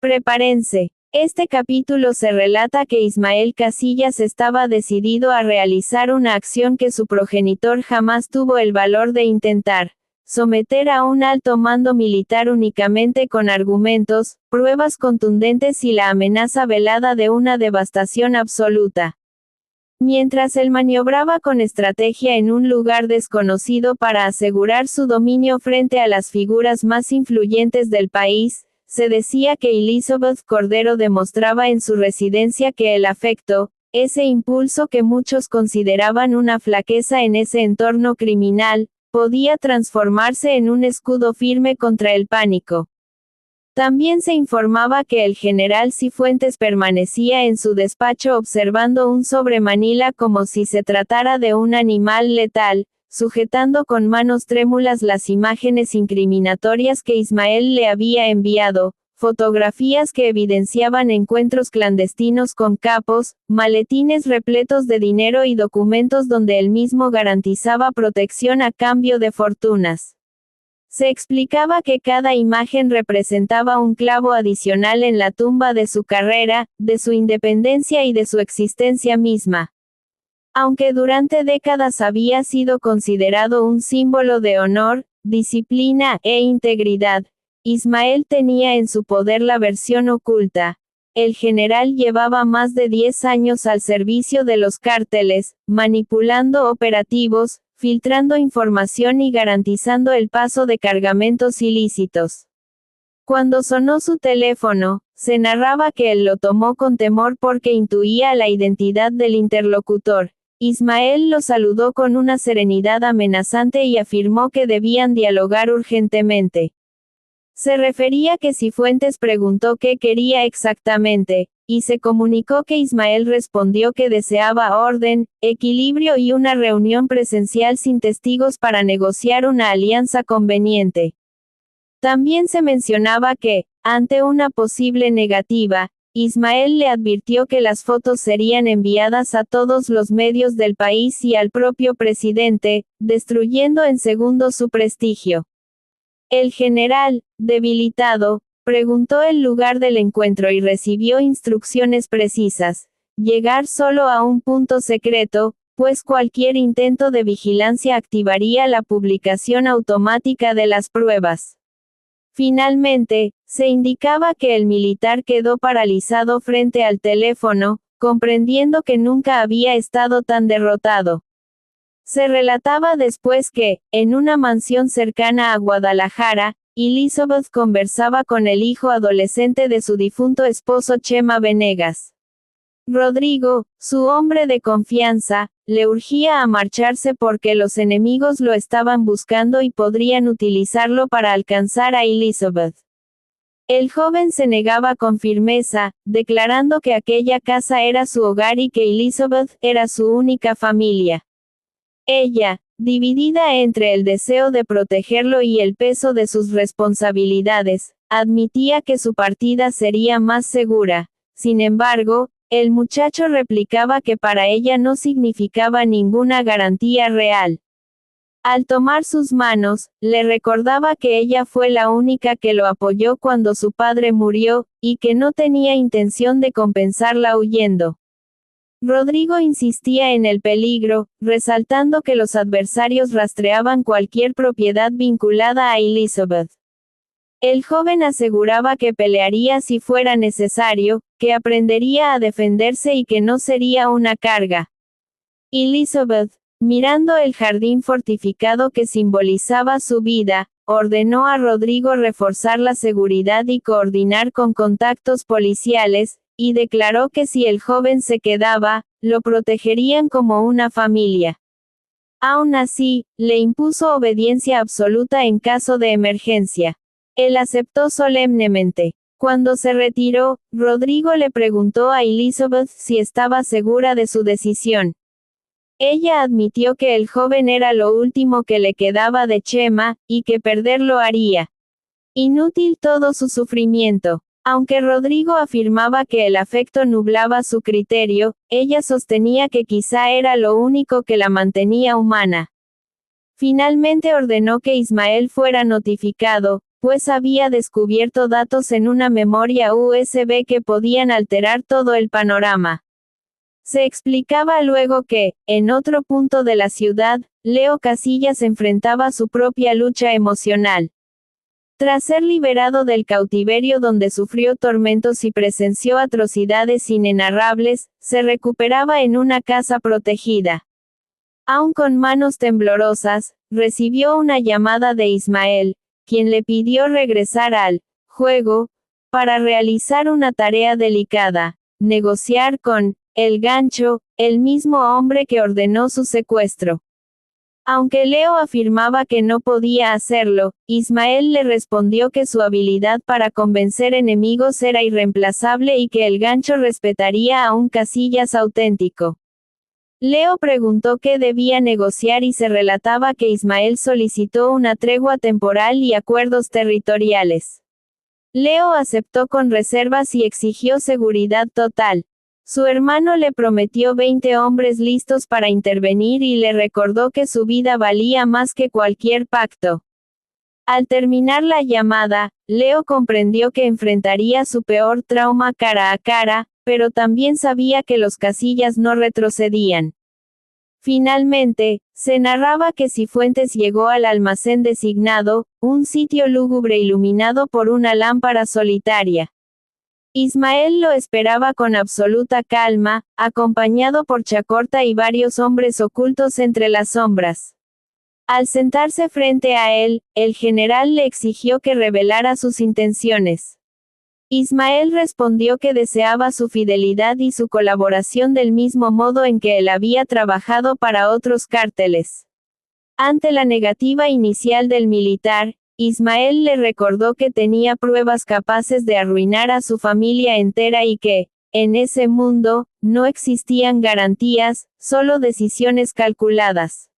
Prepárense. Este capítulo se relata que Ismael Casillas estaba decidido a realizar una acción que su progenitor jamás tuvo el valor de intentar: someter a un alto mando militar únicamente con argumentos, pruebas contundentes y la amenaza velada de una devastación absoluta. Mientras él maniobraba con estrategia en un lugar desconocido para asegurar su dominio frente a las figuras más influyentes del país, se decía que Elizabeth Cordero demostraba en su residencia que el afecto, ese impulso que muchos consideraban una flaqueza en ese entorno criminal, podía transformarse en un escudo firme contra el pánico. También se informaba que el general Cifuentes permanecía en su despacho observando un sobre Manila como si se tratara de un animal letal, sujetando con manos trémulas las imágenes incriminatorias que Ismael le había enviado, fotografías que evidenciaban encuentros clandestinos con capos, maletines repletos de dinero y documentos donde él mismo garantizaba protección a cambio de fortunas. Se explicaba que cada imagen representaba un clavo adicional en la tumba de su carrera, de su independencia y de su existencia misma. Aunque durante décadas había sido considerado un símbolo de honor, disciplina e integridad, Ismael tenía en su poder la versión oculta. El general llevaba más de 10 años al servicio de los cárteles, manipulando operativos, filtrando información y garantizando el paso de cargamentos ilícitos. Cuando sonó su teléfono, se narraba que él lo tomó con temor porque intuía la identidad del interlocutor. Ismael lo saludó con una serenidad amenazante y afirmó que debían dialogar urgentemente. Se refería que Cifuentes preguntó qué quería exactamente, y se comunicó que Ismael respondió que deseaba orden, equilibrio y una reunión presencial sin testigos para negociar una alianza conveniente. También se mencionaba que, ante una posible negativa, Ismael le advirtió que las fotos serían enviadas a todos los medios del país y al propio presidente, destruyendo en segundos su prestigio. El general, debilitado, preguntó el lugar del encuentro y recibió instrucciones precisas: llegar solo a un punto secreto, pues cualquier intento de vigilancia activaría la publicación automática de las pruebas. Finalmente, se indicaba que el militar quedó paralizado frente al teléfono, comprendiendo que nunca había estado tan derrotado. Se relataba después que, en una mansión cercana a Guadalajara, Elizabeth conversaba con el hijo adolescente de su difunto esposo Chema Venegas. Rodrigo, su hombre de confianza, le urgía a marcharse porque los enemigos lo estaban buscando y podrían utilizarlo para alcanzar a Elizabeth. El joven se negaba con firmeza, declarando que aquella casa era su hogar y que Elizabeth era su única familia. Ella, dividida entre el deseo de protegerlo y el peso de sus responsabilidades, admitía que su partida sería más segura. Sin embargo, el muchacho replicaba que para ella no significaba ninguna garantía real. Al tomar sus manos, le recordaba que ella fue la única que lo apoyó cuando su padre murió, y que no tenía intención de compensarla huyendo. Rodrigo insistía en el peligro, resaltando que los adversarios rastreaban cualquier propiedad vinculada a Elizabeth. El joven aseguraba que pelearía si fuera necesario, que aprendería a defenderse y que no sería una carga. Elizabeth, mirando el jardín fortificado que simbolizaba su vida, ordenó a Rodrigo reforzar la seguridad y coordinar con contactos policiales, y declaró que si el joven se quedaba, lo protegerían como una familia. Aún así, le impuso obediencia absoluta en caso de emergencia. Él aceptó solemnemente. Cuando se retiró, Rodrigo le preguntó a Elizabeth si estaba segura de su decisión. Ella admitió que el joven era lo último que le quedaba de Chema, y que perderlo haría inútil todo su sufrimiento. Aunque Rodrigo afirmaba que el afecto nublaba su criterio, ella sostenía que quizá era lo único que la mantenía humana. Finalmente ordenó que Ismael fuera notificado, pues había descubierto datos en una memoria USB que podían alterar todo el panorama. Se explicaba luego que, en otro punto de la ciudad, Leo Casillas enfrentaba su propia lucha emocional. Tras ser liberado del cautiverio donde sufrió tormentos y presenció atrocidades inenarrables, se recuperaba en una casa protegida. Aún con manos temblorosas, recibió una llamada de Ismael, quien le pidió regresar al juego, para realizar una tarea delicada, negociar con el gancho, el mismo hombre que ordenó su secuestro. Aunque Leo afirmaba que no podía hacerlo, Ismael le respondió que su habilidad para convencer enemigos era irreemplazable y que el gancho respetaría a un Casillas auténtico. Leo preguntó qué debía negociar y se relataba que Ismael solicitó una tregua temporal y acuerdos territoriales. Leo aceptó con reservas y exigió seguridad total. Su hermano le prometió 20 hombres listos para intervenir y le recordó que su vida valía más que cualquier pacto. Al terminar la llamada, Leo comprendió que enfrentaría su peor trauma cara a cara, pero también sabía que los Casillas no retrocedían. Finalmente, se narraba que Cifuentes llegó al almacén designado, un sitio lúgubre iluminado por una lámpara solitaria. Ismael lo esperaba con absoluta calma, acompañado por Chacorta y varios hombres ocultos entre las sombras. Al sentarse frente a él, el general le exigió que revelara sus intenciones. Ismael respondió que deseaba su fidelidad y su colaboración del mismo modo en que él había trabajado para otros cárteles. Ante la negativa inicial del militar, Ismael le recordó que tenía pruebas capaces de arruinar a su familia entera y que, en ese mundo, no existían garantías, solo decisiones calculadas.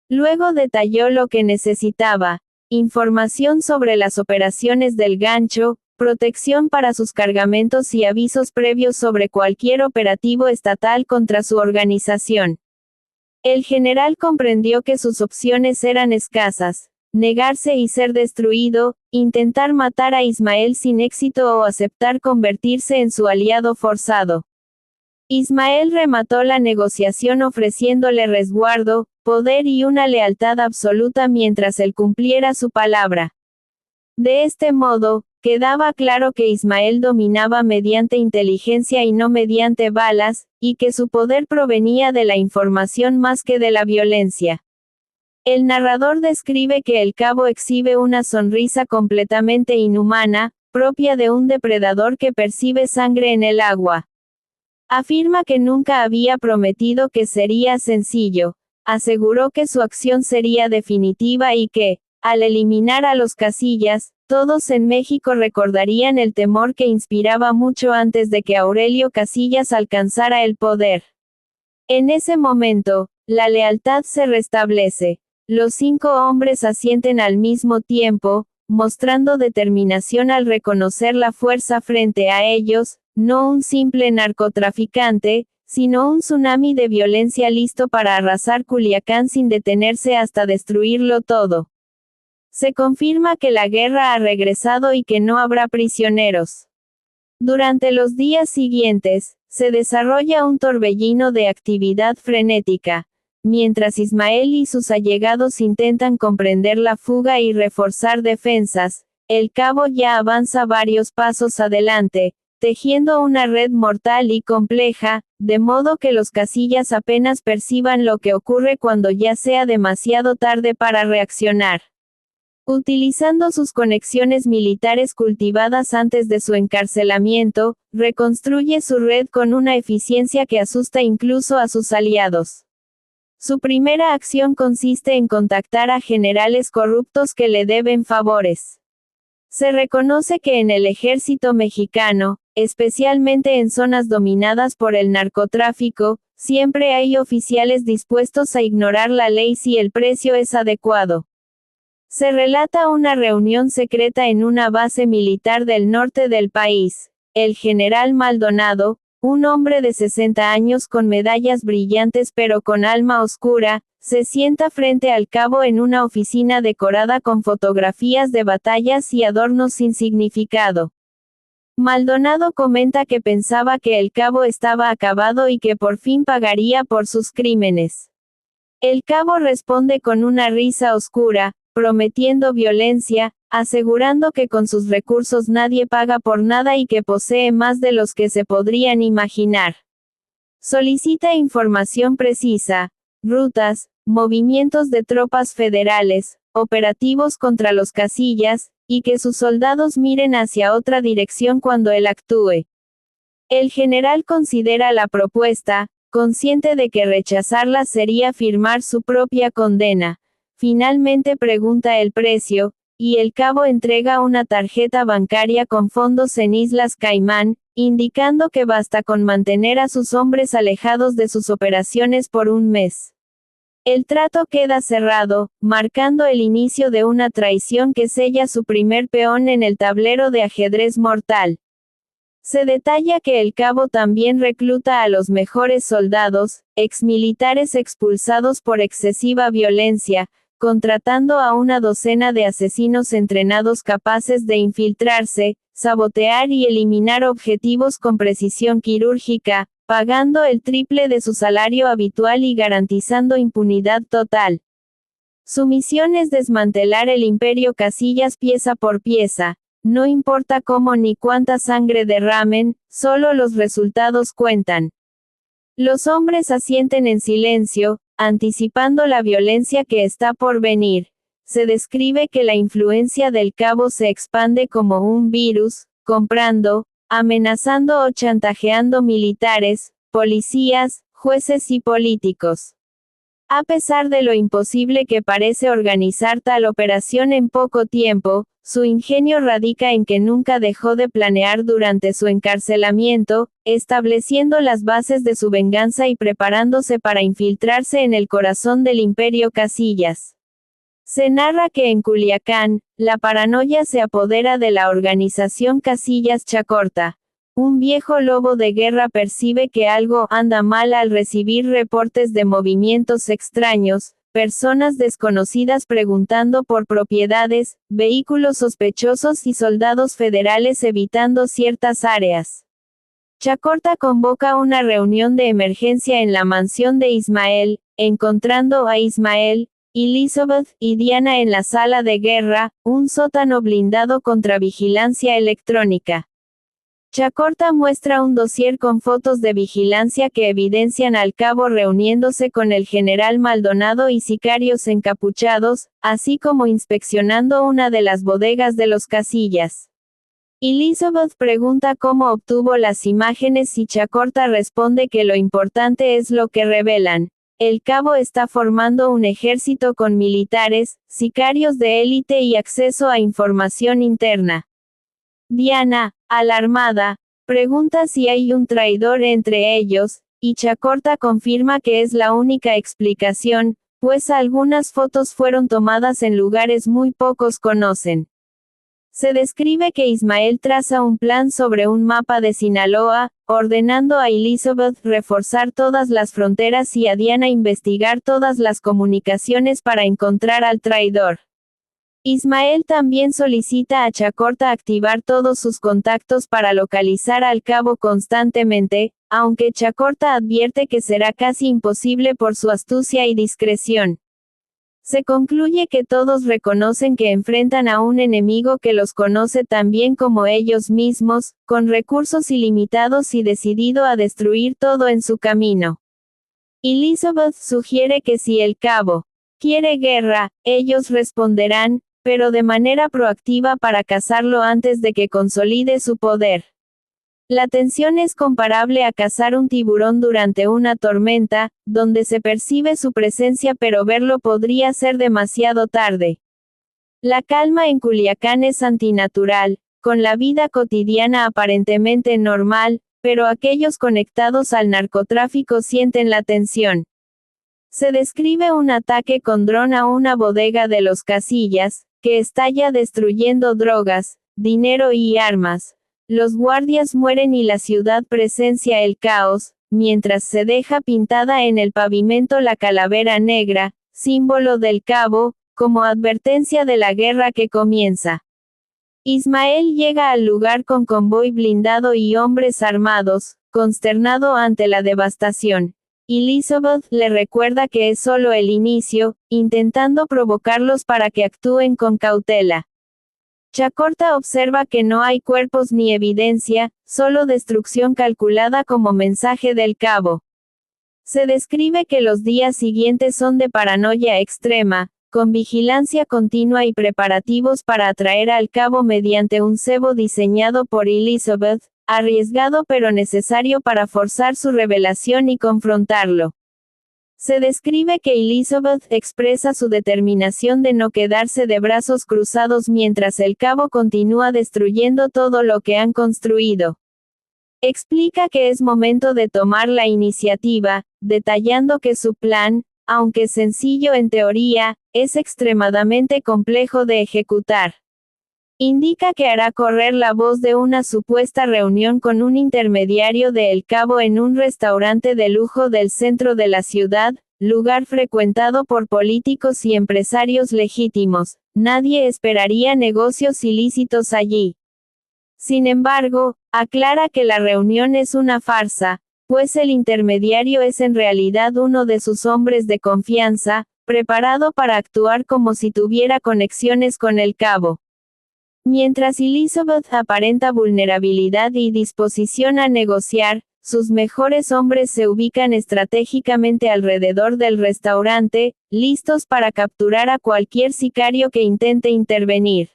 Luego detalló lo que necesitaba: información sobre las operaciones del gancho, protección para sus cargamentos y avisos previos sobre cualquier operativo estatal contra su organización. El general comprendió que sus opciones eran escasas: negarse y ser destruido, intentar matar a Ismael sin éxito o aceptar convertirse en su aliado forzado. Ismael remató la negociación ofreciéndole resguardo, poder y una lealtad absoluta mientras él cumpliera su palabra. De este modo, quedaba claro que Ismael dominaba mediante inteligencia y no mediante balas, y que su poder provenía de la información más que de la violencia. El narrador describe que el cabo exhibe una sonrisa completamente inhumana, propia de un depredador que percibe sangre en el agua. Afirma que nunca había prometido que sería sencillo, aseguró que su acción sería definitiva y que, al eliminar a los Casillas, todos en México recordarían el temor que inspiraba mucho antes de que Aurelio Casillas alcanzara el poder. En ese momento, la lealtad se restablece. Los 5 hombres asienten al mismo tiempo, mostrando determinación al reconocer la fuerza frente a ellos, no un simple narcotraficante, sino un tsunami de violencia listo para arrasar Culiacán sin detenerse hasta destruirlo todo. Se confirma que la guerra ha regresado y que no habrá prisioneros. Durante los días siguientes, se desarrolla un torbellino de actividad frenética. Mientras Ismael y sus allegados intentan comprender la fuga y reforzar defensas, el cabo ya avanza varios pasos adelante, tejiendo una red mortal y compleja, de modo que los Casillas apenas perciban lo que ocurre cuando ya sea demasiado tarde para reaccionar. Utilizando sus conexiones militares cultivadas antes de su encarcelamiento, reconstruye su red con una eficiencia que asusta incluso a sus aliados. Su primera acción consiste en contactar a generales corruptos que le deben favores. Se reconoce que en el ejército mexicano, especialmente en zonas dominadas por el narcotráfico, siempre hay oficiales dispuestos a ignorar la ley si el precio es adecuado. Se relata una reunión secreta en una base militar del norte del país. El general Maldonado, un hombre de 60 años con medallas brillantes pero con alma oscura, se sienta frente al cabo en una oficina decorada con fotografías de batallas y adornos sin significado. Maldonado comenta que pensaba que el cabo estaba acabado y que por fin pagaría por sus crímenes. El cabo responde con una risa oscura, prometiendo violencia, asegurando que con sus recursos nadie paga por nada y que posee más de los que se podrían imaginar. Solicita información precisa, rutas, movimientos de tropas federales, operativos contra los Casillas, y que sus soldados miren hacia otra dirección cuando él actúe. El general considera la propuesta, consciente de que rechazarla sería firmar su propia condena. Finalmente pregunta el precio, y el cabo entrega una tarjeta bancaria con fondos en Islas Caimán, indicando que basta con mantener a sus hombres alejados de sus operaciones por un mes. El trato queda cerrado, marcando el inicio de una traición que sella su primer peón en el tablero de ajedrez mortal. Se detalla que el cabo también recluta a los mejores soldados, exmilitares expulsados por excesiva violencia, contratando a una docena de asesinos entrenados capaces de infiltrarse, sabotear y eliminar objetivos con precisión quirúrgica, pagando el triple de su salario habitual y garantizando impunidad total. Su misión es desmantelar el imperio Casillas pieza por pieza, no importa cómo ni cuánta sangre derramen, solo los resultados cuentan. Los hombres asienten en silencio, anticipando la violencia que está por venir. Se describe que la influencia del cabo se expande como un virus, comprando, amenazando o chantajeando militares, policías, jueces y políticos. A pesar de lo imposible que parece organizar tal operación en poco tiempo, su ingenio radica en que nunca dejó de planear durante su encarcelamiento, estableciendo las bases de su venganza y preparándose para infiltrarse en el corazón del imperio Casillas. Se narra que en Culiacán, la paranoia se apodera de la organización Casillas Chacorta. Un viejo lobo de guerra percibe que algo anda mal al recibir reportes de movimientos extraños, personas desconocidas preguntando por propiedades, vehículos sospechosos y soldados federales evitando ciertas áreas. Chacorta convoca una reunión de emergencia en la mansión de Ismael, encontrando a Ismael, Elizabeth y Diana en la sala de guerra, un sótano blindado contra vigilancia electrónica. Chacorta muestra un dossier con fotos de vigilancia que evidencian al cabo reuniéndose con el general Maldonado y sicarios encapuchados, así como inspeccionando una de las bodegas de los Casillas. Elizabeth pregunta cómo obtuvo las imágenes y Chacorta responde que lo importante es lo que revelan. El cabo está formando un ejército con militares, sicarios de élite y acceso a información interna. Diana, alarmada, pregunta si hay un traidor entre ellos, y Chacorta confirma que es la única explicación, pues algunas fotos fueron tomadas en lugares muy pocos conocen. Se describe que Ismael traza un plan sobre un mapa de Sinaloa, ordenando a Elizabeth reforzar todas las fronteras y a Diana investigar todas las comunicaciones para encontrar al traidor. Ismael también solicita a Chacorta activar todos sus contactos para localizar al cabo constantemente, aunque Chacorta advierte que será casi imposible por su astucia y discreción. Se concluye que todos reconocen que enfrentan a un enemigo que los conoce tan bien como ellos mismos, con recursos ilimitados y decidido a destruir todo en su camino. Elizabeth sugiere que si el cabo quiere guerra, ellos responderán, pero de manera proactiva para cazarlo antes de que consolide su poder. La tensión es comparable a cazar un tiburón durante una tormenta, donde se percibe su presencia pero verlo podría ser demasiado tarde. La calma en Culiacán es antinatural, con la vida cotidiana aparentemente normal, pero aquellos conectados al narcotráfico sienten la tensión. Se describe un ataque con dron a una bodega de los Casillas, que estalla destruyendo drogas, dinero y armas. Los guardias mueren y la ciudad presencia el caos, mientras se deja pintada en el pavimento la calavera negra, símbolo del cabo, como advertencia de la guerra que comienza. Ismael llega al lugar con convoy blindado y hombres armados, consternado ante la devastación. Elizabeth le recuerda que es solo el inicio, intentando provocarlos para que actúen con cautela. Chacorta observa que no hay cuerpos ni evidencia, solo destrucción calculada como mensaje del cabo. Se describe que los días siguientes son de paranoia extrema, con vigilancia continua y preparativos para atraer al cabo mediante un cebo diseñado por Elizabeth, arriesgado pero necesario para forzar su revelación y confrontarlo. Se describe que Elizabeth expresa su determinación de no quedarse de brazos cruzados mientras el cabo continúa destruyendo todo lo que han construido. Explica que es momento de tomar la iniciativa, detallando que su plan, aunque sencillo en teoría, es extremadamente complejo de ejecutar. Indica que hará correr la voz de una supuesta reunión con un intermediario de El Cabo en un restaurante de lujo del centro de la ciudad, lugar frecuentado por políticos y empresarios legítimos. Nadie esperaría negocios ilícitos allí. Sin embargo, aclara que la reunión es una farsa, pues el intermediario es en realidad uno de sus hombres de confianza, preparado para actuar como si tuviera conexiones con El Cabo. Mientras Elizabeth aparenta vulnerabilidad y disposición a negociar, sus mejores hombres se ubican estratégicamente alrededor del restaurante, listos para capturar a cualquier sicario que intente intervenir.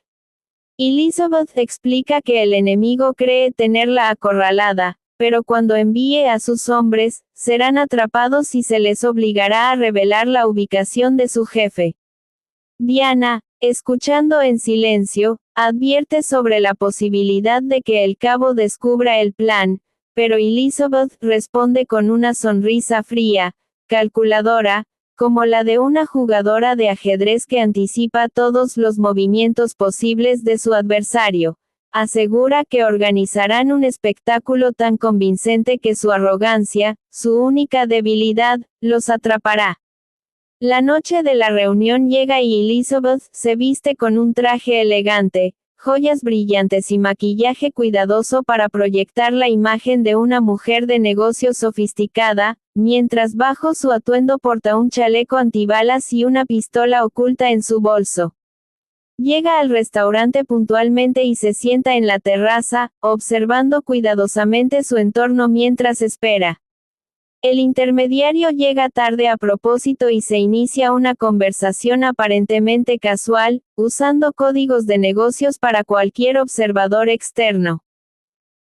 Elizabeth explica que el enemigo cree tenerla acorralada, pero cuando envíe a sus hombres, serán atrapados y se les obligará a revelar la ubicación de su jefe. Diana, escuchando en silencio, advierte sobre la posibilidad de que el cabo descubra el plan, pero Elizabeth responde con una sonrisa fría, calculadora, como la de una jugadora de ajedrez que anticipa todos los movimientos posibles de su adversario. Asegura que organizarán un espectáculo tan convincente que su arrogancia, su única debilidad, los atrapará. La noche de la reunión llega y Elizabeth se viste con un traje elegante, joyas brillantes y maquillaje cuidadoso para proyectar la imagen de una mujer de negocios sofisticada, mientras bajo su atuendo porta un chaleco antibalas y una pistola oculta en su bolso. Llega al restaurante puntualmente y se sienta en la terraza, observando cuidadosamente su entorno mientras espera. El intermediario llega tarde a propósito y se inicia una conversación aparentemente casual, usando códigos de negocios para cualquier observador externo.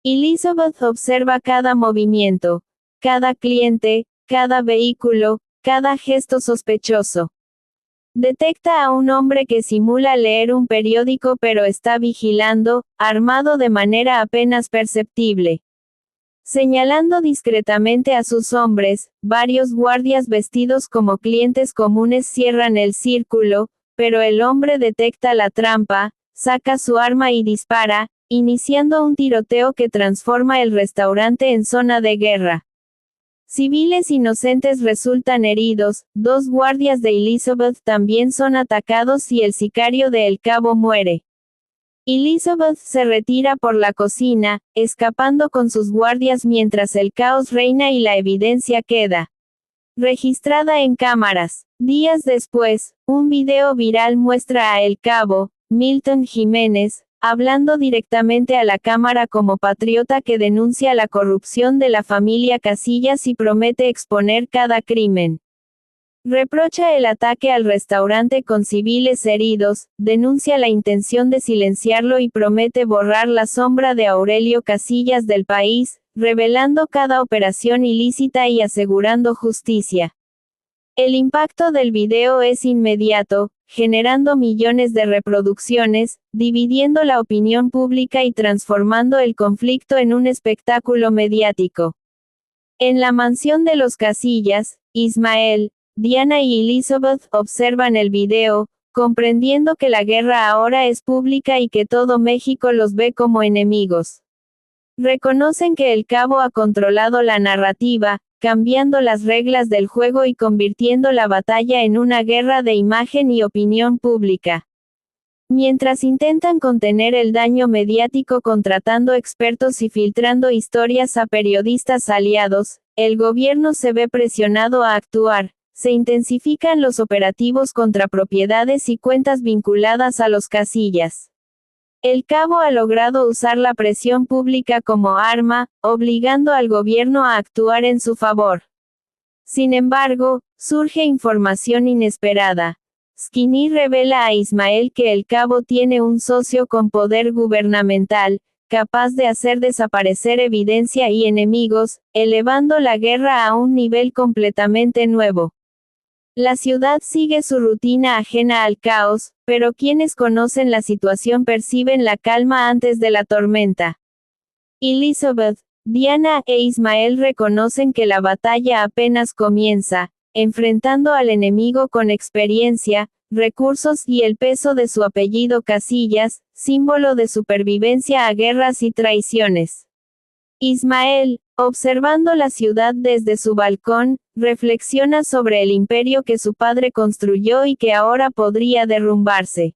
Elizabeth observa cada movimiento, cada cliente, cada vehículo, cada gesto sospechoso. Detecta a un hombre que simula leer un periódico pero está vigilando, armado de manera apenas perceptible. Señalando discretamente a sus hombres, varios guardias vestidos como clientes comunes cierran el círculo, pero el hombre detecta la trampa, saca su arma y dispara, iniciando un tiroteo que transforma el restaurante en zona de guerra. Civiles inocentes resultan heridos, 2 guardias de Elizabeth también son atacados y el sicario de El Cabo muere. Elizabeth se retira por la cocina, escapando con sus guardias mientras el caos reina y la evidencia queda registrada en cámaras. Días después, un video viral muestra a El Cabo, Milton Jiménez, hablando directamente a la cámara como patriota que denuncia la corrupción de la familia Casillas y promete exponer cada crimen. Reprocha el ataque al restaurante con civiles heridos, denuncia la intención de silenciarlo y promete borrar la sombra de Aurelio Casillas del país, revelando cada operación ilícita y asegurando justicia. El impacto del video es inmediato, generando millones de reproducciones, dividiendo la opinión pública y transformando el conflicto en un espectáculo mediático. En la mansión de los Casillas, Ismael, Diana y Elizabeth observan el video, comprendiendo que la guerra ahora es pública y que todo México los ve como enemigos. Reconocen que el Cabo ha controlado la narrativa, cambiando las reglas del juego y convirtiendo la batalla en una guerra de imagen y opinión pública. Mientras intentan contener el daño mediático contratando expertos y filtrando historias a periodistas aliados, el gobierno se ve presionado a actuar. Se intensifican los operativos contra propiedades y cuentas vinculadas a los Casillas. El Cabo ha logrado usar la presión pública como arma, obligando al gobierno a actuar en su favor. Sin embargo, surge información inesperada. Skinny revela a Ismael que el Cabo tiene un socio con poder gubernamental, capaz de hacer desaparecer evidencia y enemigos, elevando la guerra a un nivel completamente nuevo. La ciudad sigue su rutina ajena al caos, pero quienes conocen la situación perciben la calma antes de la tormenta. Elizabeth, Diana e Ismael reconocen que la batalla apenas comienza, enfrentando al enemigo con experiencia, recursos y el peso de su apellido Casillas, símbolo de supervivencia a guerras y traiciones. Ismael, observando la ciudad desde su balcón, reflexiona sobre el imperio que su padre construyó y que ahora podría derrumbarse.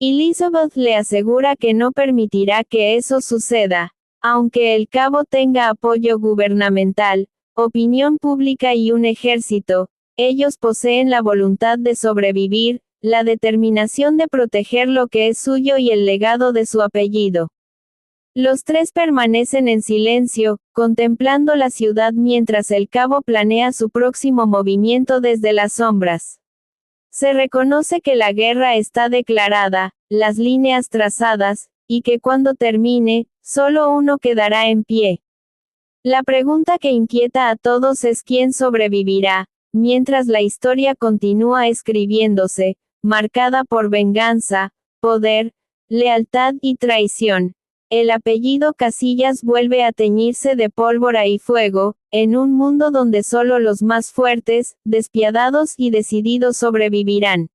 Elizabeth le asegura que no permitirá que eso suceda, aunque el Cabo tenga apoyo gubernamental, opinión pública y un ejército. Ellos poseen la voluntad de sobrevivir, la determinación de proteger lo que es suyo y el legado de su apellido. Los tres permanecen en silencio, contemplando la ciudad mientras el Cabo planea su próximo movimiento desde las sombras. Se reconoce que la guerra está declarada, las líneas trazadas, y que cuando termine, solo uno quedará en pie. La pregunta que inquieta a todos es quién sobrevivirá, mientras la historia continúa escribiéndose, marcada por venganza, poder, lealtad y traición. El apellido Casillas vuelve a teñirse de pólvora y fuego, en un mundo donde solo los más fuertes, despiadados y decididos sobrevivirán.